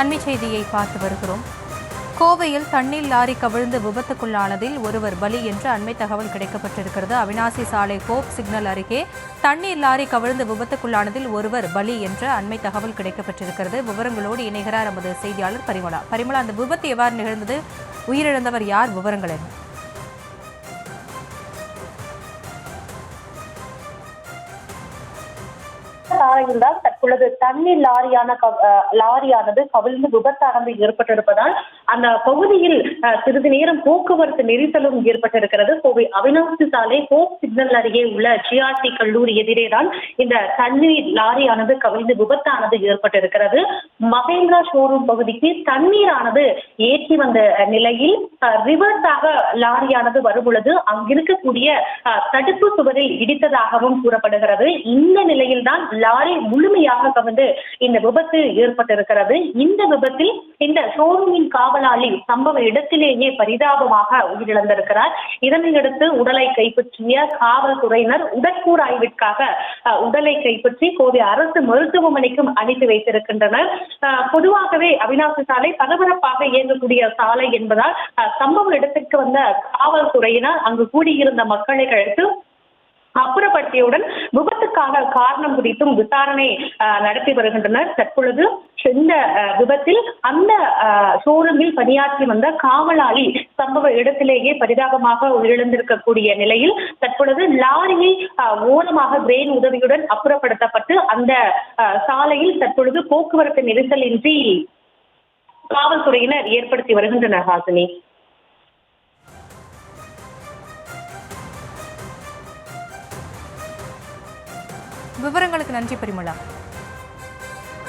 அண்மை செய்தியை பார்த்து வருகிறோம். கோவையில் தண்ணீர் லாரி கவிழ்ந்து விபத்துக்குள்ளானதில் ஒருவர் பலி என்று அண்மை தகவல் கிடைக்கப்பட்டிருக்கிறது. அவினாசி சாலை ஹோப் சிக்னல் அருகே தண்ணீர் லாரி கவிழ்ந்து விபத்துக்குள்ளானதில் ஒருவர் பலி என்ற அண்மை தகவல் கிடைக்கப்பட்டிருக்கிறது. விவரங்களோடு இணைகிறார் நமது செய்தியாளர் பரிமளா. அந்த விபத்து எவ்வாறு நிகழ்ந்தது? உயிரிழந்தவர் யார்? விவரங்கள் என்ன? சாலையில்தான் தற்பொழுது தண்ணீர் லாரியானது கவிழ்ந்து விபத்தானது ஏற்பட்டிருப்பதால் அந்த பகுதியில் சிறிது நேரம் போக்குவரத்து நெரிசலும் ஏற்பட்டிருக்கிறது. கோவை அவினாசி சாலை ஹோப் சிக்னல் அருகே உள்ள ஜிஆர்டி கல்லூரி எதிரேதான் இந்த தண்ணீர் லாரியானது கவிழ்ந்து விபத்தானது ஏற்பட்டிருக்கிறது. மகேந்திரா ஷோரூம் பகுதிக்கு தண்ணீரானது ஏற்றி வந்த நிலையில் ரிவர்ஸாக லாரியானது வரும்பொழுது அங்கிருக்கக்கூடிய தடுப்பு சுவரில் இடித்ததாகவும் கூறப்படுகிறது. இந்த நிலையில்தான் லாரி முழுமையாக கவிழ்ந்து இந்த விபத்து ஏற்பட்டிருக்கிறது. இந்த விபத்தில் இந்த ஷோரூமின் காவலாளி சம்பவ இடத்திலேயே பரிதாபமாக உயிரிழந்திருக்கிறார். இதனையடுத்து உடலை கைப்பற்றிய காவல்துறையினர் உடற்கூறாய்விற்காக உடலை கைப்பற்றி கோவை அரசு மருத்துவமனைக்கும் அனுப்பி வைத்திருக்கின்றனர். பொதுவாகவே அவினாசி சாலை பரபரப்பாக இயங்கக்கூடிய சாலை என்பதால் சம்பவ இடத்திற்கு வந்த காவல்துறையினர் அங்கு கூடியிருந்த மக்களை அழைத்து அப்புறப்படுத்தியவுடன் விபத்துக்கான காரணம் குறித்தும் விசாரணை நடத்தி வருகின்றனர். தற்பொழுது இந்த விபத்தில் அந்த ஷோரூமில் பணியாற்றி வந்த காவலாளி சம்பவ இடத்திலேயே பரிதாபமாக உயிரிழந்திருக்கக்கூடிய நிலையில் தற்பொழுது லாரியை ஓரமாக கிரேன் உதவியுடன் அப்புறப்படுத்தப்பட்டு அந்த சாலையில் தற்பொழுது போக்குவரத்து நெரிசலின்றி காவல்துறையினர் ஏற்படுத்தி வருகின்றனர். ஹாசினி, விவரங்களுக்கு நன்றி பரிமளா.